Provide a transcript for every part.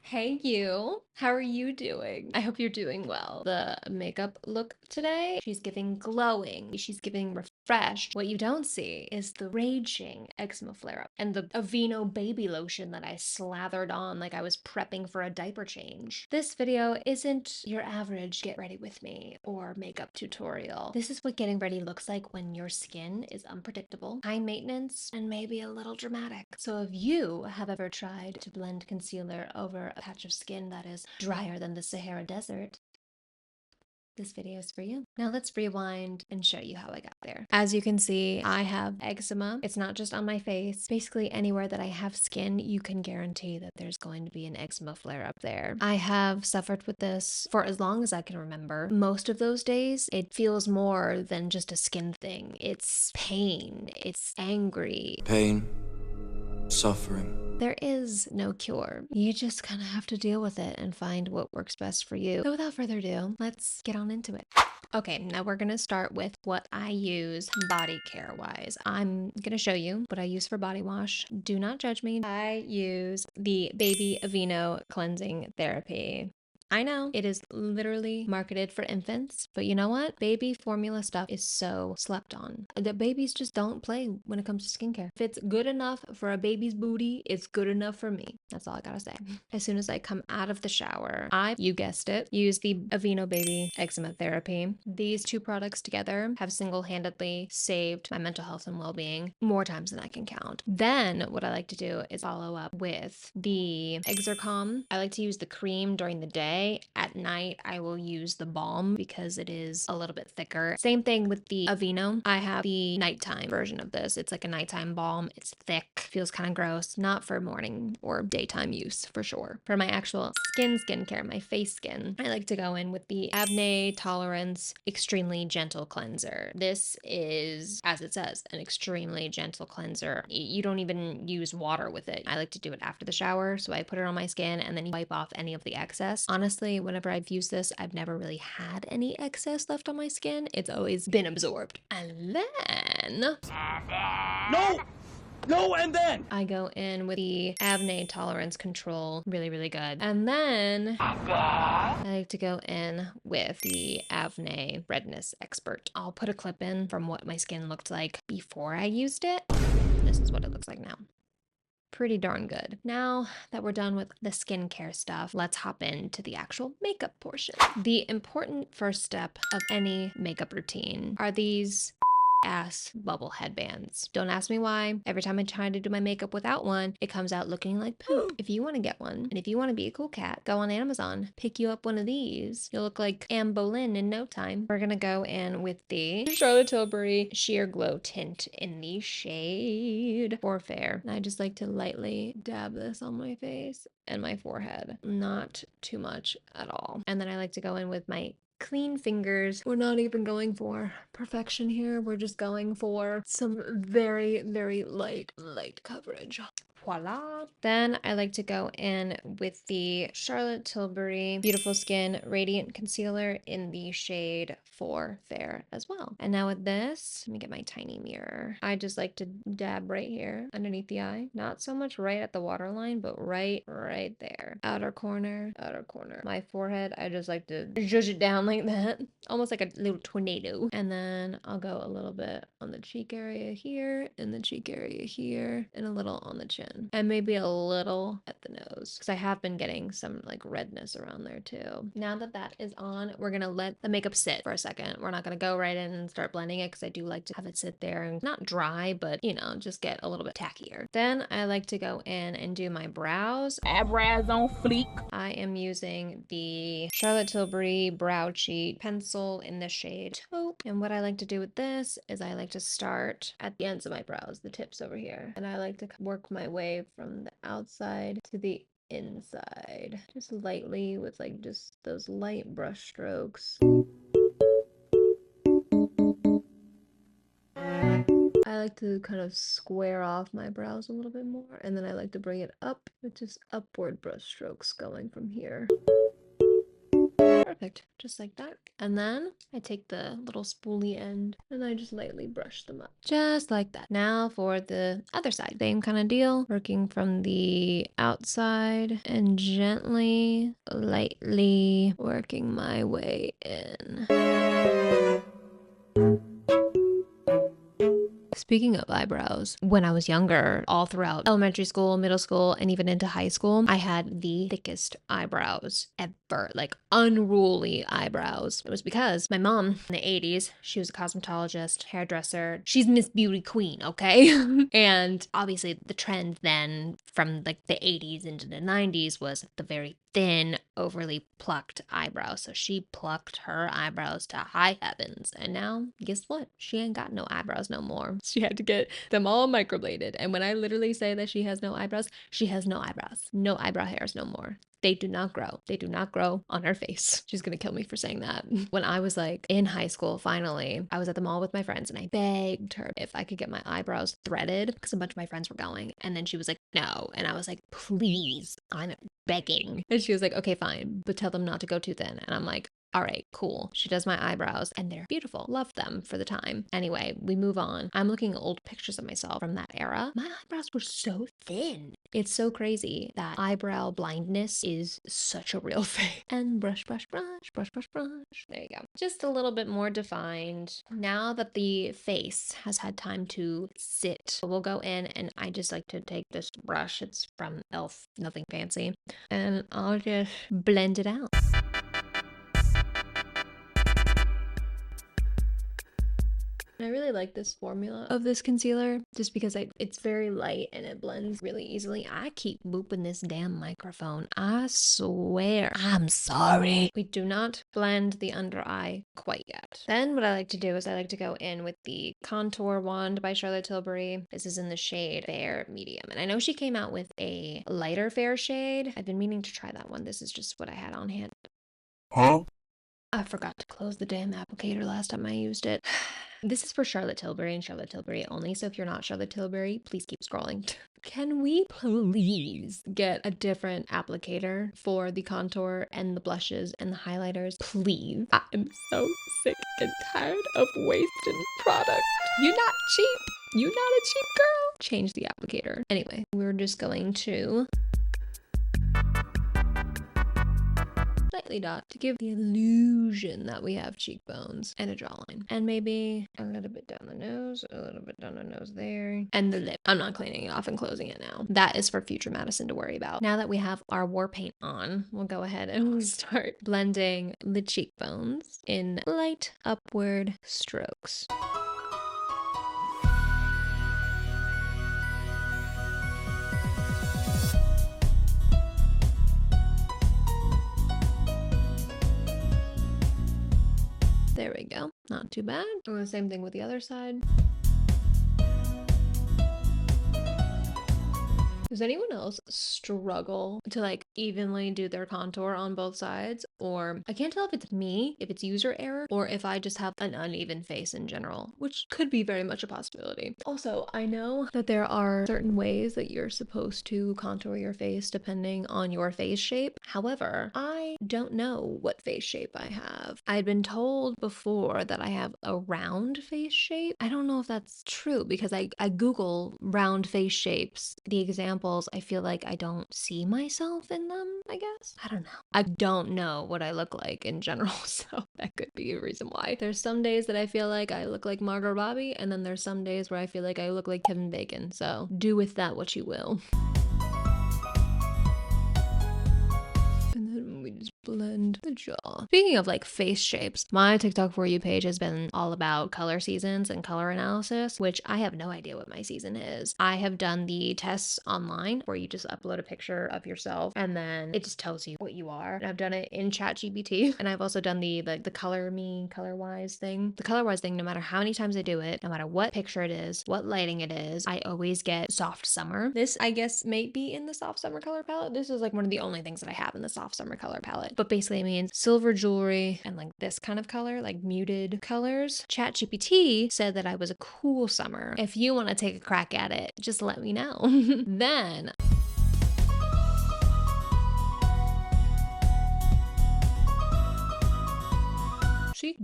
Hey you, how are you doing? I hope you're doing well. The makeup look today, she's giving glowing, she's giving refreshed. What you don't see is the raging eczema flare-up and the Aveeno baby lotion that I slathered on like I was prepping for a diaper change. This video isn't your average get ready with me or makeup tutorial. This is what getting ready looks like when your skin is unpredictable, high maintenance, and maybe a little dramatic. So if you have ever tried to blend concealer over a patch of skin that is drier than the Sahara Desert, this video is for you. Now let's rewind and show you how I got there. As you can see, I have eczema. It's not just on my face. Basically anywhere that I have skin, you can guarantee that there's going to be an eczema flare up there. I have suffered with this for as long as I can remember. Most of those days, it feels more than just a skin thing. It's pain, it's angry. Pain, suffering. There is no cure. You just kind of have to deal with it and find what works best for you. So without further ado, let's get on into it. Okay, now we're gonna start with what I use body care wise. I'm gonna show you what I use for body wash. Do not judge me. I use the Baby Aveeno Cleansing Therapy. I know it is literally marketed for infants, but you know what? Baby formula stuff is so slept on. The babies just don't play when it comes to skincare. If it's good enough for a baby's booty, it's good enough for me. That's all I gotta say. As soon as I come out of the shower, you guessed it, use the Aveeno Baby Eczema Therapy. These two products together have single-handedly saved my mental health and well-being more times than I can count. Then what I like to do is follow up with the Exercom. I like to use the cream during the day. At night, I will use the balm because it is a little bit thicker. Same thing with the Aveeno. I have the nighttime version of this. It's like a nighttime balm. It's thick, feels kind of gross. Not for morning or daytime use for sure. For my actual skincare, my face skin, I like to go in with the Abney Tolerance Extremely Gentle Cleanser. This is, as it says, an extremely gentle cleanser. You don't even use water with it. I like to do it after the shower, so I put it on my skin and then wipe off any of the excess. Honestly, whenever I've used this, I've never really had any excess left on my skin. It's always been absorbed. And then... And then! I go in with the Abney Tolerance Control. Really, really good. And then I like to go in with the Abney Redness Expert. I'll put a clip in from what my skin looked like before I used it. This is what it looks like now. Pretty darn good. Now that we're done with the skincare stuff, let's hop into the actual makeup portion. The important first step of any makeup routine are these ass bubble headbands. Don't ask me why. Every time I try to do my makeup without one, it comes out looking like poop. If you want to get one, and if you want to be a cool cat, go on Amazon, pick you up one of these. You'll look like Anne Boleyn in no time. We're gonna go in with the Charlotte Tilbury Sheer Glow Tint in the shade For Fair. And I just like to lightly dab this on my face and my forehead. Not too much at all. And then I like to go in with my clean fingers. We're not even going for perfection here. We're just going for some very, very light coverage. Voila. Then I like to go in with the Charlotte Tilbury Beautiful Skin Radiant Concealer in the shade For Fair as well. And now with this, let me get my tiny mirror. I just like to dab right here underneath the eye. Not so much right at the waterline, but right there. Outer corner, outer corner. My forehead, I just like to zhuzh it down like that. Almost like a little tornado. And then I'll go a little bit on the cheek area here, and the cheek area here, and a little on the chin. And maybe a little at the nose, because I have been getting some like redness around there too. Now that that is on, we're gonna let the makeup sit for a second. We're not gonna go right in and start blending it, because I do like to have it sit there and not dry, but you know, just get a little bit tackier. Then I like to go in and do my brows. Eyebrows on fleek. I am using the Charlotte Tilbury Brow Cheat pencil in the shade Taupe. And what I like to do with this is I like to start at the ends of my brows, the tips over here. And I like to work my way from the outside to the inside. Just lightly with like just those light brush strokes. I like to kind of square off my brows a little bit more, and then I like to bring it up with just upward brush strokes going from here. Perfect. Just like that. And then I take the little spoolie end and I just lightly brush them up. Just like that. Now for the other side. Same kind of deal. Working from the outside and gently, lightly working my way in. Speaking of eyebrows, when I was younger, all throughout elementary school, middle school, and even into high school, I had the thickest eyebrows ever, like unruly eyebrows. It was because my mom in the 80s, she was a cosmetologist, hairdresser. She's Miss Beauty Queen, okay? And obviously the trend then from like the 80s into the 90s was the very thin, overly plucked eyebrows. So she plucked her eyebrows to high heavens. And now, guess what? She ain't got no eyebrows no more. She had to get them all microbladed. And when I literally say that she has no eyebrows, she has no eyebrows. No eyebrow hairs no more. They do not grow. They do not grow on her face. She's gonna kill me for saying that. When I was like in high school, finally, I was at the mall with my friends and I begged her if I could get my eyebrows threaded because a bunch of my friends were going. And then she was like, no. And I was like, please, I'm begging. And she was like, okay, fine, but tell them not to go too thin. And I'm like, all right, cool. She does my eyebrows and they're beautiful. Love them for the time. Anyway, we move on. I'm looking at old pictures of myself from that era. My eyebrows were so thin. It's so crazy that eyebrow blindness is such a real thing. And brush, brush, brush, brush, brush, brush. There you go. Just a little bit more defined. Now that the face has had time to sit, we'll go in and I just like to take this brush. It's from Elf, nothing fancy. And I'll just blend it out. I really like this formula of this concealer just because it's very light and it blends really easily. I keep booping this damn microphone. I swear. I'm sorry. We do not blend the under eye quite yet. Then what I like to do is I like to go in with the Contour Wand by Charlotte Tilbury. This is in the shade Fair Medium. And I know she came out with a lighter fair shade. I've been meaning to try that one. This is just what I had on hand. Huh? I forgot to close the damn applicator last time I used it. This is for Charlotte Tilbury and Charlotte Tilbury only, so if you're not Charlotte Tilbury, please keep scrolling. Can we please get a different applicator for the contour and the blushes and the highlighters? Please. I am so sick and tired of wasting product. You're not cheap. You're not a cheap girl. Change the applicator. Anyway, we're just going to lightly dot to give the illusion that we have cheekbones and a jawline. And maybe a little bit down the nose, a little bit down the nose there, and the lip. I'm not cleaning it off and closing it now. That is for future Madison to worry about. Now that we have our war paint on, we'll go ahead and we'll start blending the cheekbones in light upward strokes. There we go. Not too bad. And the same thing with the other side. Does anyone else struggle to like evenly do their contour on both sides? Or I can't tell if it's me, if it's user error, or if I just have an uneven face in general, which could be very much a possibility. Also, I know that there are certain ways that you're supposed to contour your face depending on your face shape. However, I don't know what face shape I have. I'd been told before that I have a round face shape. I don't know if that's true because I Google round face shapes. The examples, I feel like I don't see myself in them, I guess. I don't know. I don't know what I look like in general, so that could be a reason why. There's some days that I feel like I look like Margot Robbie, and then there's some days where I feel like I look like Kevin Bacon, so do with that what you will. And then we just blend the jaw. Speaking of like face shapes, my TikTok For You page has been all about color seasons and color analysis, which I have no idea what my season is. I have done the tests online where you just upload a picture of yourself and then it just tells you what you are. And I've done it in ChatGPT, and I've also done the color me, color-wise thing. The color-wise thing, no matter how many times I do it, no matter what picture it is, what lighting it is, I always get soft summer. This, I guess, may be in the soft summer color palette. This is like one of the only things that I have in the soft summer color palette. But basically it means silver jewelry and like this kind of color, like muted colors. ChatGPT said that I was a cool summer. If you want to take a crack at it, just let me know. Then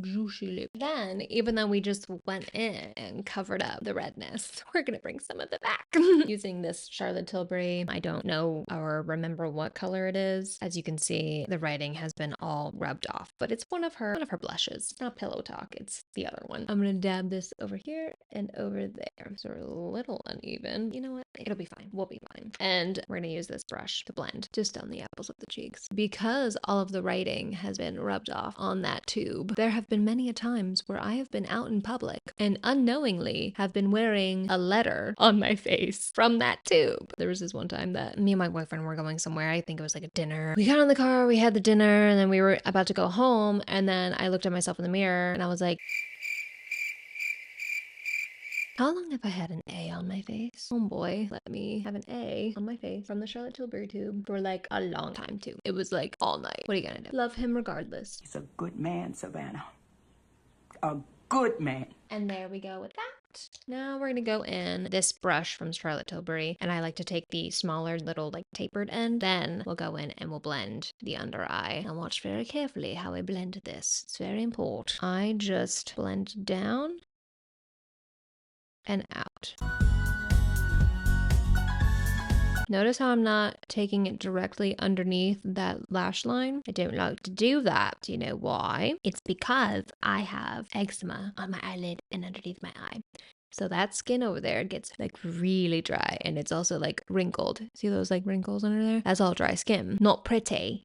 juicy lip. Then, even though we just went in and covered up the redness, we're gonna bring some of it back using this Charlotte Tilbury. I don't know or remember what color it is. As you can see, the writing has been all rubbed off, but it's one of her blushes. It's not Pillow Talk, it's the other one. I'm gonna dab this over here and over there. So a little uneven. You know what? It'll be fine. We'll be fine. And we're gonna use this brush to blend just on the apples of the cheeks. Because all of the writing has been rubbed off on that tube, there have been many a times where I have been out in public and unknowingly have been wearing a letter on my face from that tube. There was this one time that me and my boyfriend were going somewhere. I think it was like a dinner. We got in the car, we had the dinner, and then we were about to go home. And then I looked at myself in the mirror and I was like, how long have I had an A on my face? Oh boy, let me have an A on my face from the Charlotte Tilbury tube for like a long time too. It was like all night. What are you gonna do? Love him regardless. He's a good man, Savannah. A good man. And there we go with that. Now we're gonna go in this brush from Charlotte Tilbury, and I like to take the smaller little like tapered end. Then we'll go in and we'll blend the under eye. And watch very carefully how I blend this. It's very important. I just blend down and out. Notice how I'm not taking it directly underneath that lash line? I don't like to do that. Do you know why? It's because I have eczema on my eyelid and underneath my eye. So that skin over there gets like really dry, and it's also like wrinkled. See those like wrinkles under there? That's all dry skin. Not pretty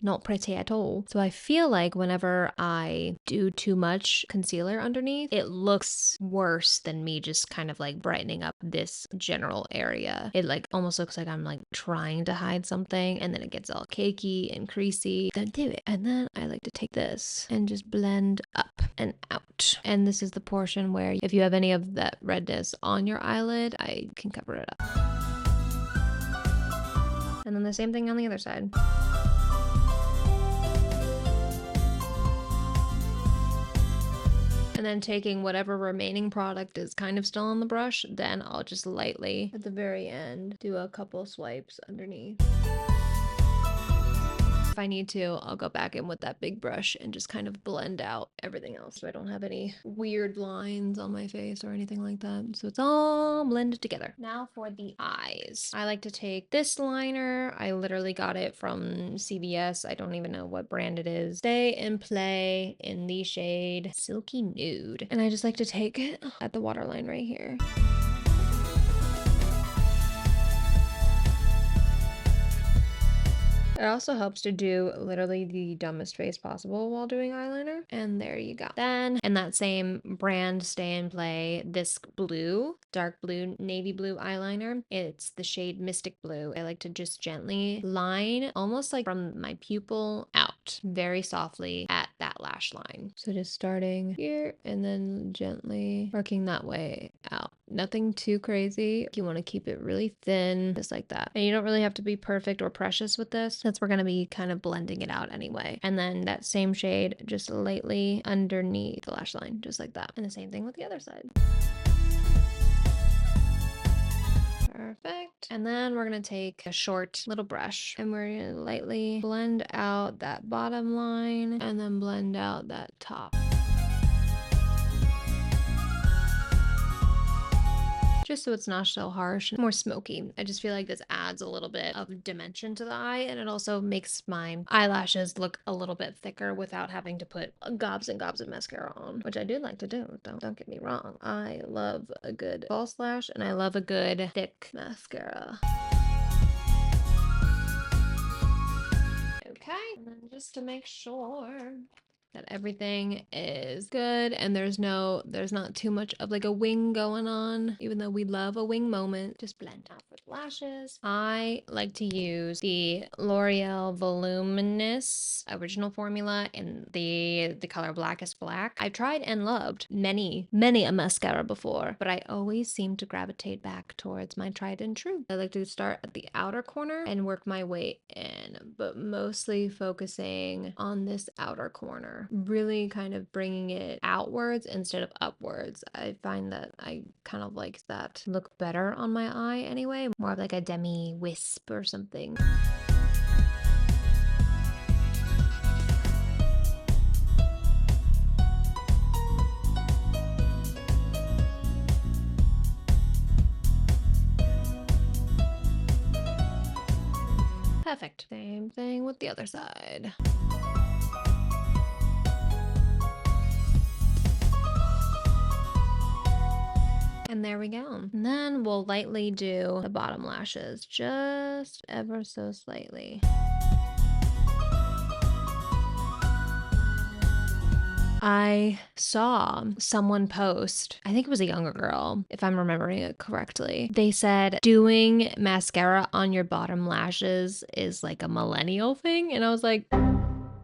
at all. So I feel like whenever I do too much concealer underneath, it looks worse than me just kind of like brightening up this general area. It like almost looks like I'm like trying to hide something, and then it gets all cakey and creasy. Don't do it. And then I like to take this and just blend up and out. And this is the portion where if you have any of that redness on your eyelid, I can cover it up. And then the same thing on the other side. And then taking whatever remaining product is kind of still on the brush, then I'll just lightly, at the very end, do a couple swipes underneath. If I need to, I'll go back in with that big brush and just kind of blend out everything else so I don't have any weird lines on my face or anything like that. So it's all blended together. Now for the eyes. I like to take this liner. I literally got it from CVS. I don't even know what brand it is. Stay and Play in the shade Silky Nude. And I just like to take it at the waterline right here. It also helps to do literally the dumbest face possible while doing eyeliner. And there you go. Then, in that same brand, Stay and Play, this blue, dark blue, navy blue eyeliner. It's the shade Mystic Blue. I like to just gently line, almost like from my pupil out, very softly at that lash line. So just starting here and then gently working that way out. Nothing too crazy. You want to keep it really thin, just like that. And you don't really have to be perfect or precious with this, since we're going to be kind of blending it out anyway. And then that same shade just lightly underneath the lash line, just like that. And the same thing with the other side. Perfect. And then we're going to take a short little brush and we're going to lightly blend out that bottom line and then blend out that top. Just so it's not so harsh, more smoky. I just feel like this adds a little bit of dimension to the eye, and it also makes my eyelashes look a little bit thicker without having to put gobs and gobs of mascara on, which I do like to do, though. Don't get me wrong. I love a good false lash, and I love a good thick mascara. Okay, and then just to make sure that everything is good and there's not too much of like a wing going on, even though we love a wing moment. Just blend out for the lashes. I like to use the L'Oreal Voluminous original formula in the color Blackest Black. I've tried and loved many a mascara before, but I always seem to gravitate back towards my tried and true. I like to start at the outer corner and work my way in, but mostly focusing on this outer corner. Really kind of bringing it outwards instead of upwards. I find that I kind of like that look better on my eye anyway. More of like a demi wisp or something. Perfect. Same thing with the other side. And there we go. And then we'll lightly do the bottom lashes, just ever so slightly. I saw someone post, I think it was a younger girl, if I'm remembering it correctly. They said doing mascara on your bottom lashes is like a millennial thing. And I was like,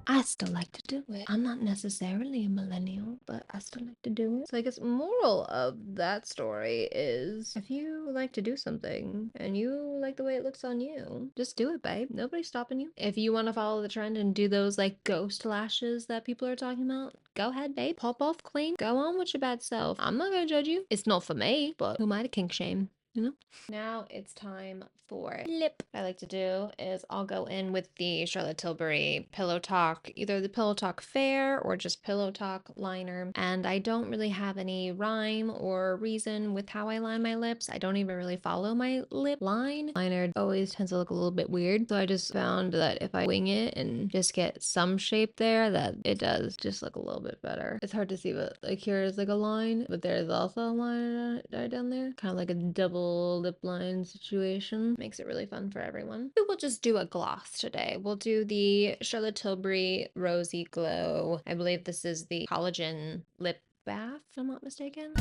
I still like to do it. I'm not necessarily a millennial, but I still like to do it. So I guess moral of that story is if you like to do something and you like the way it looks on you, just do it, babe. Nobody's stopping you. If you want to follow the trend and do those like ghost lashes that people are talking about, go ahead, babe. Pop off clean. Go on with your bad self. I'm not gonna judge you. It's not for me, but who am I to kink shame? You know? Now it's time for lip. What I like to do is I'll go in with the Charlotte Tilbury Pillow Talk, either the Pillow Talk Fair or just Pillow Talk liner. And I don't really have any rhyme or reason with how I line my lips. I don't even really follow my lip line. Liner always tends to look a little bit weird. So I just found that if I wing it and just get some shape there, that it does just look a little bit better. It's hard to see, but like here is like a line, but there's also a line right down there. Kind of like a double lip line situation. Makes it really fun for everyone. We'll just do a gloss today. We'll do the Charlotte Tilbury Rosy Glow. I believe this is the collagen lip bath, if I'm not mistaken.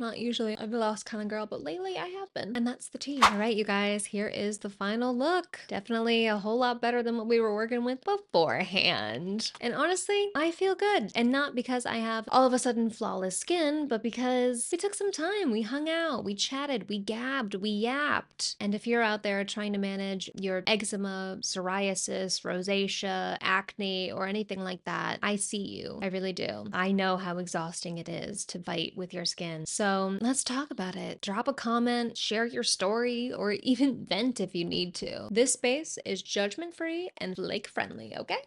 Not usually a gloss kind of girl, but lately I have been. And that's the tea. All right, you guys, here is the final look. Definitely a whole lot better than what we were working with beforehand. And honestly, I feel good. And not because I have all of a sudden flawless skin, but because we took some time. We hung out, we chatted, we gabbed, we yapped. And if you're out there trying to manage your eczema, psoriasis, rosacea, acne, or anything like that, I see you. I really do. I know how exhausting it is to fight with your skin. So let's talk about it. Drop a comment, share your story, or even vent if you need to. This space is judgment-free and flake-friendly, okay?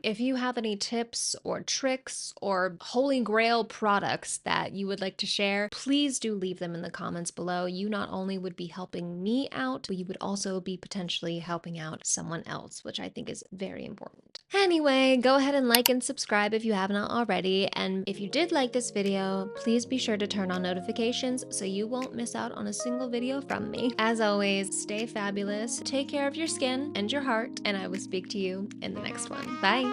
If you have any tips or tricks or holy grail products that you would like to share, please do leave them in the comments below. You not only would be helping me out, but you would also be potentially helping out someone else, which I think is very important. Anyway, go ahead and like and subscribe if you have not already. And if you did like this video, please be sure to turn on notifications so you won't miss out on a single video from me. As always, stay fabulous, take care of your skin and your heart, and I will speak to you in the next one. Bye!